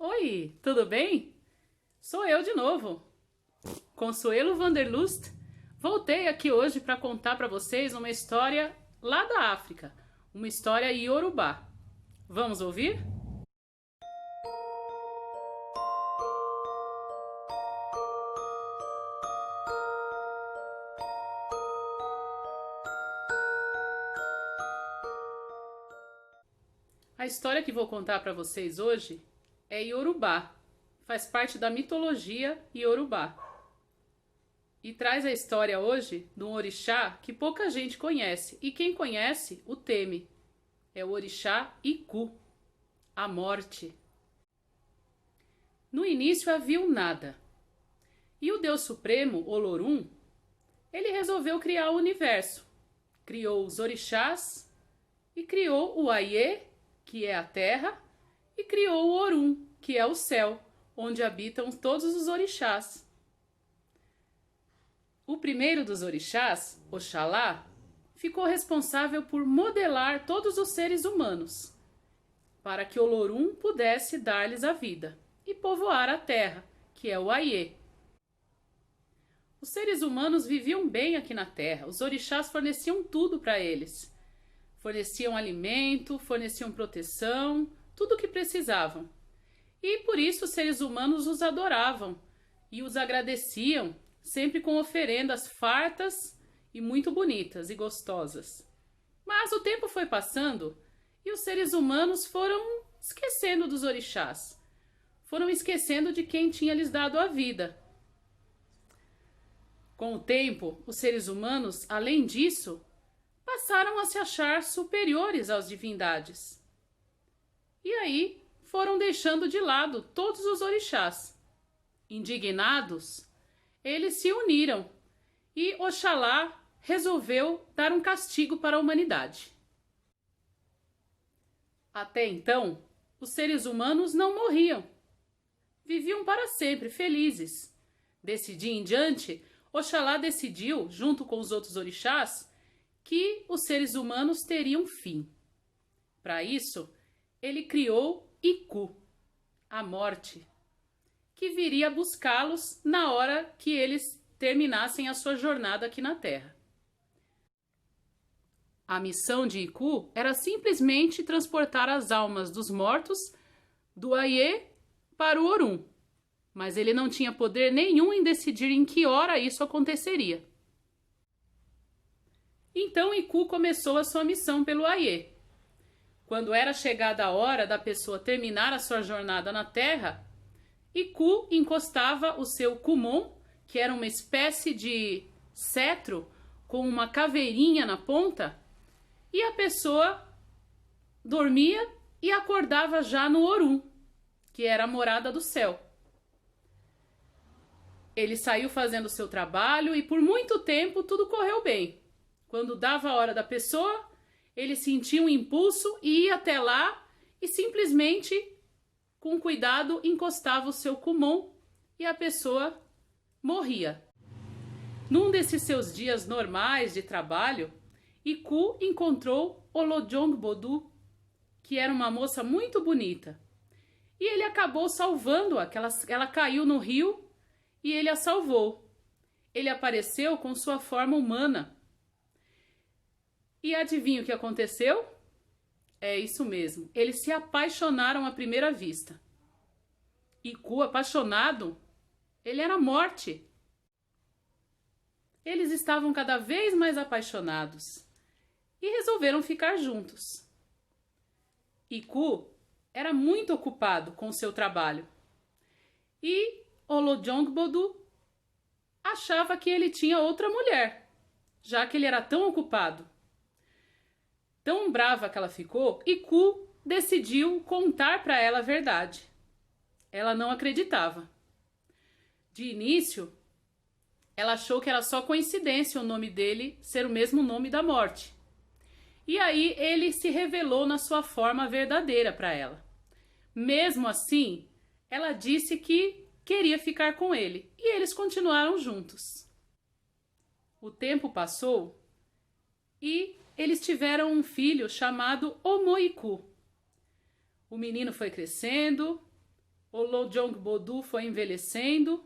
Oi, tudo bem? Sou eu de novo, Consuelo Vanderlust. Voltei aqui hoje para contar para vocês uma história lá da África, uma história iorubá. Vamos ouvir? A história que vou contar para vocês hoje é iorubá, faz parte da mitologia iorubá. E traz a história hoje de um orixá que pouca gente conhece, e quem conhece o teme. É o orixá Iku, a morte. No início havia um nada. E o Deus Supremo, Olorum, ele resolveu criar o universo. Criou os orixás e criou o Aie, que é a terra, e criou o Orum, que é o céu, onde habitam todos os orixás. O primeiro dos orixás, Oxalá, ficou responsável por modelar todos os seres humanos, para que Olorum pudesse dar-lhes a vida e povoar a terra, que é o Aie. Os seres humanos viviam bem aqui na terra, os orixás forneciam tudo para eles. Forneciam alimento, forneciam proteção, tudo o que precisavam. E por isso os seres humanos os adoravam e os agradeciam, sempre com oferendas fartas e muito bonitas e gostosas. Mas o tempo foi passando e os seres humanos foram esquecendo dos orixás. Foram esquecendo de quem tinha lhes dado a vida. Com o tempo, os seres humanos, além disso, passaram a se achar superiores às divindades. E aí foram deixando de lado todos os orixás. Indignados, eles se uniram e Oxalá resolveu dar um castigo para a humanidade. Até então, os seres humanos não morriam. Viviam para sempre felizes. Desse dia em diante, Oxalá decidiu, junto com os outros orixás, que os seres humanos teriam fim. Para isso, ele criou Iku, a morte, que viria buscá-los na hora que eles terminassem a sua jornada aqui na Terra. A missão de Iku era simplesmente transportar as almas dos mortos do Aie para o Orum, mas ele não tinha poder nenhum em decidir em que hora isso aconteceria. Então Iku começou a sua missão pelo Aie. Quando era chegada a hora da pessoa terminar a sua jornada na Terra, Iku encostava o seu kumon, que era uma espécie de cetro com uma caveirinha na ponta, e a pessoa dormia e acordava já no Orum, que era a morada do céu. Ele saiu fazendo o seu trabalho e por muito tempo tudo correu bem. Quando dava a hora da pessoa, ele sentia um impulso e ia até lá e simplesmente, com cuidado, encostava o seu kumon e a pessoa morria. Num desses seus dias normais de trabalho, Iku encontrou Olojong Bodu, que era uma moça muito bonita. E ele acabou salvando-a, ela caiu no rio e ele a salvou. Ele apareceu com sua forma humana. E adivinha o que aconteceu? É isso mesmo, eles se apaixonaram à primeira vista. Iku, apaixonado, ele era a morte. Eles estavam cada vez mais apaixonados e resolveram ficar juntos. Iku era muito ocupado com o seu trabalho e Olojong Bodu achava que ele tinha outra mulher, já que ele era tão ocupado. Tão brava que ela ficou, Iku decidiu contar para ela a verdade. Ela não acreditava. De início, ela achou que era só coincidência o nome dele ser o mesmo nome da morte. E aí ele se revelou na sua forma verdadeira para ela. Mesmo assim, ela disse que queria ficar com ele e eles continuaram juntos. O tempo passou e eles tiveram um filho chamado Omoiku. O menino foi crescendo Olodjong-Bodu foi envelhecendo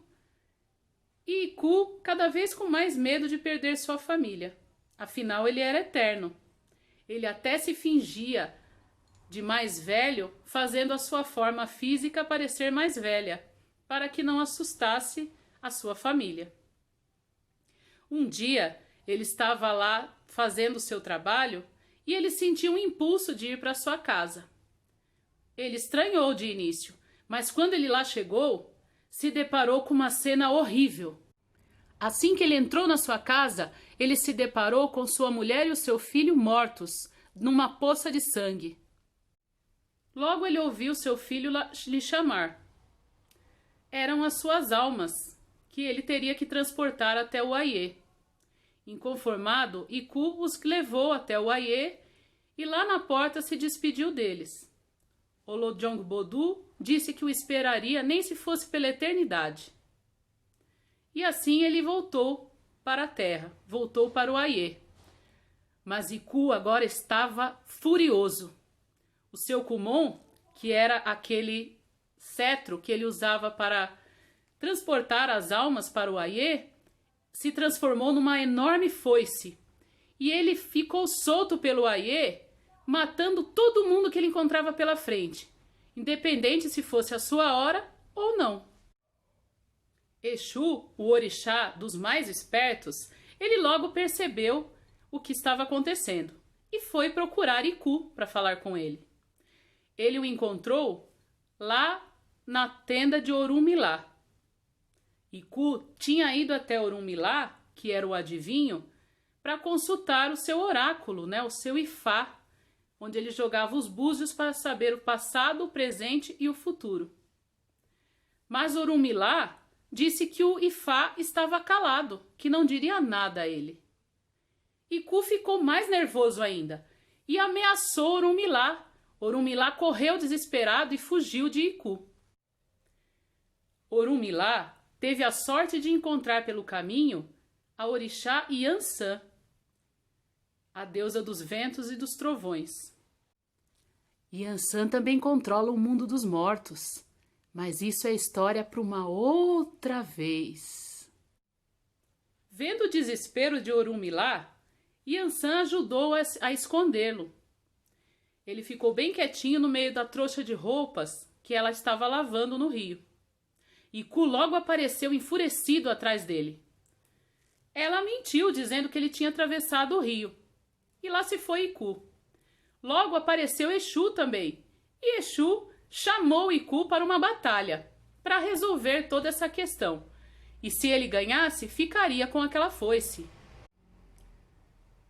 e Iku cada vez com mais medo de perder sua família. Afinal, ele era eterno. Ele até se fingia de mais velho, fazendo a sua forma física parecer mais velha, para que não assustasse a sua família. Um dia, ele estava lá fazendo o seu trabalho e ele sentiu um impulso de ir para sua casa. Ele estranhou de início, mas quando ele lá chegou, se deparou com uma cena horrível. Assim que ele entrou na sua casa, ele se deparou com sua mulher e o seu filho mortos, numa poça de sangue. Logo ele ouviu seu filho lhe chamar. Eram as suas almas, que ele teria que transportar até o Aie. Inconformado, Iku os levou até o Aie e lá na porta se despediu deles. Olodjong-Bodu disse que o esperaria nem se fosse pela eternidade. E assim ele voltou para a terra, voltou para o Aie. Mas Iku agora estava furioso. O seu Kumon, que era aquele cetro que ele usava para transportar as almas para o Aie, se transformou numa enorme foice. E ele ficou solto pelo Aie, matando todo mundo que ele encontrava pela frente, independente se fosse a sua hora ou não. Exu, o orixá dos mais espertos, ele logo percebeu o que estava acontecendo e foi procurar Iku para falar com ele. Ele o encontrou lá na tenda de Orunmila. Iku tinha ido até Orunmila, que era o adivinho, para consultar o seu oráculo, o seu Ifá, onde ele jogava os búzios para saber o passado, o presente e o futuro. Mas Orunmila disse que o Ifá estava calado, que não diria nada a ele. Iku ficou mais nervoso ainda e ameaçou Orunmila. Orunmila correu desesperado e fugiu de Iku. Orunmila teve a sorte de encontrar pelo caminho a orixá Yansan, a deusa dos ventos e dos trovões. Yansan também controla o mundo dos mortos, mas isso é história para uma outra vez. Vendo o desespero de Orunmila, Yansan ajudou a escondê-lo. Ele ficou bem quietinho no meio da trouxa de roupas que ela estava lavando no rio. Iku logo apareceu enfurecido atrás dele. Ela mentiu, dizendo que ele tinha atravessado o rio. E lá se foi Iku. Logo apareceu Exu também. E Exu chamou Iku para uma batalha, para resolver toda essa questão. E se ele ganhasse, ficaria com aquela foice.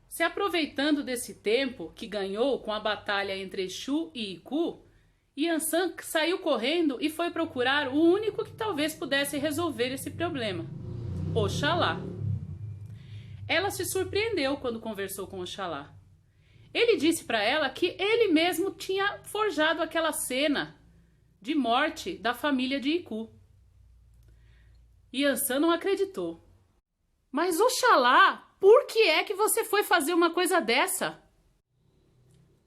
Se aproveitando desse tempo que ganhou com a batalha entre Exu e Iku, Yansan saiu correndo e foi procurar o único que talvez pudesse resolver esse problema, Oxalá. Ela se surpreendeu quando conversou com Oxalá. Ele disse para ela que ele mesmo tinha forjado aquela cena de morte da família de Iku. Yansan não acreditou. Mas Oxalá, por que é que você foi fazer uma coisa dessa?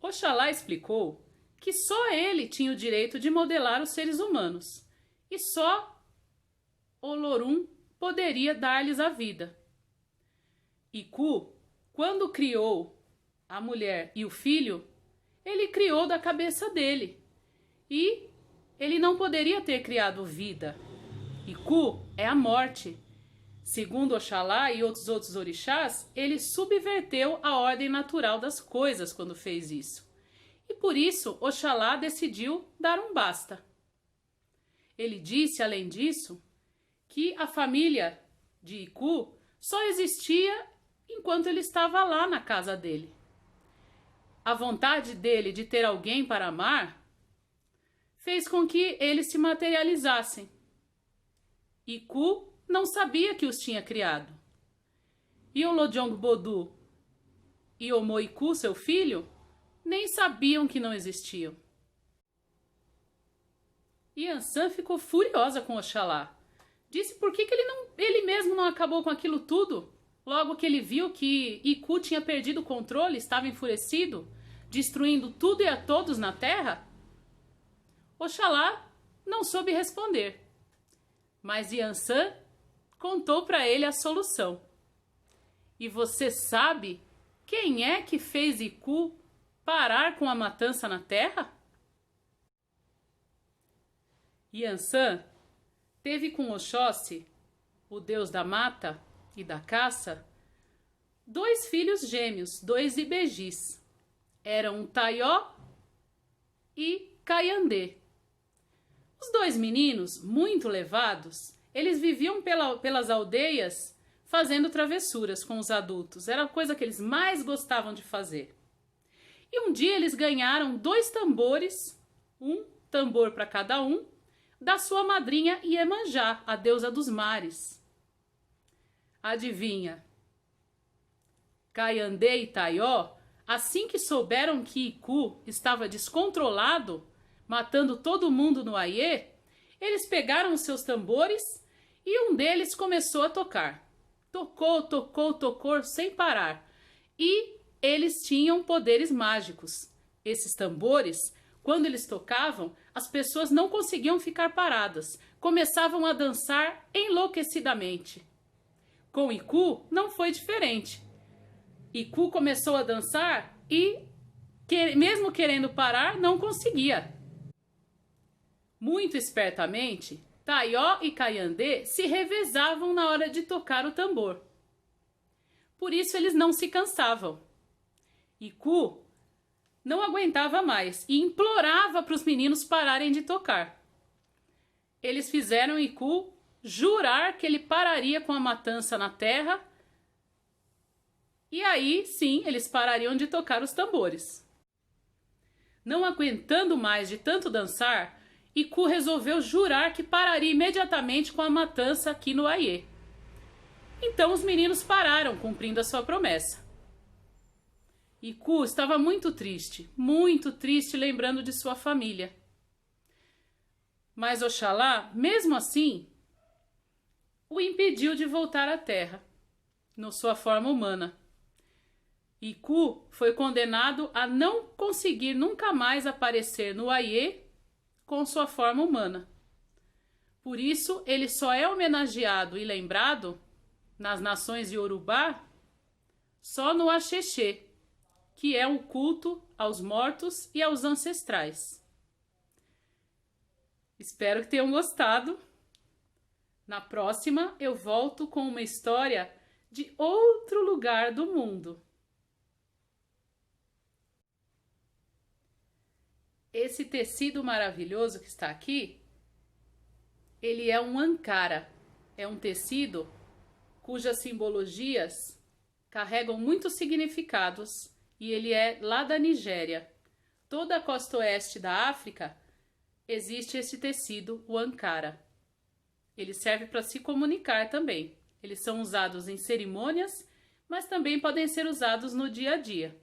Oxalá explicou que só ele tinha o direito de modelar os seres humanos e só Olorum poderia dar-lhes a vida. Iku, quando criou a mulher e o filho, ele criou da cabeça dele e ele não poderia ter criado vida. Iku é a morte. Segundo Oxalá e outros orixás, ele subverteu a ordem natural das coisas quando fez isso. E por isso, Oxalá decidiu dar um basta. Ele disse, além disso, que a família de Iku só existia enquanto ele estava lá na casa dele. A vontade dele de ter alguém para amar fez com que eles se materializassem. Iku não sabia que os tinha criado. E Olodjong-Bodu e Omoiku, seu filho, nem sabiam que não existiam. Yansan ficou furiosa com Oxalá. Disse por que ele mesmo não acabou com aquilo tudo, logo que ele viu que Iku tinha perdido o controle, estava enfurecido, destruindo tudo e a todos na terra. Oxalá não soube responder, mas Yansan contou para ele a solução. E você sabe quem é que fez Iku parar com a matança na terra? Yansan teve com Oxóssi, o deus da mata e da caça, 2 filhos gêmeos, 2 ibejis. Eram Taió e Caiandê. Os 2 meninos, muito levados, eles viviam pelas aldeias fazendo travessuras com os adultos. Era a coisa que eles mais gostavam de fazer. E um dia eles ganharam 2 tambores, um tambor para cada um, da sua madrinha Iemanjá, a deusa dos mares. Adivinha? Caiandê e Taió, assim que souberam que Iku estava descontrolado, matando todo mundo no Aiê, eles pegaram os seus tambores e um deles começou a tocar. Tocou sem parar. E eles tinham poderes mágicos. Esses tambores, quando eles tocavam, as pessoas não conseguiam ficar paradas. Começavam a dançar enlouquecidamente. Com Iku não foi diferente. Iku começou a dançar e, mesmo querendo parar, não conseguia. Muito espertamente, Taió e Caiandê se revezavam na hora de tocar o tambor. Por isso eles não se cansavam. Iku não aguentava mais e implorava para os meninos pararem de tocar. Eles fizeram Iku jurar que ele pararia com a matança na terra e aí sim eles parariam de tocar os tambores. Não aguentando mais de tanto dançar, Iku resolveu jurar que pararia imediatamente com a matança aqui no Aiê. Então os meninos pararam, cumprindo a sua promessa. Iku estava muito triste lembrando de sua família. Mas Oxalá, mesmo assim, o impediu de voltar à terra, na sua forma humana. Iku foi condenado a não conseguir nunca mais aparecer no Aiê com sua forma humana. Por isso, ele só é homenageado e lembrado nas nações Yorubá só no Axexê, que é o culto aos mortos e aos ancestrais. Espero que tenham gostado. Na próxima eu volto com uma história de outro lugar do mundo. Esse tecido maravilhoso que está aqui, ele é um ankara. É um tecido cujas simbologias carregam muitos significados e ele é lá da Nigéria. Toda a costa oeste da África existe esse tecido, o ankara. Ele serve para se comunicar também. Eles são usados em cerimônias, mas também podem ser usados no dia a dia.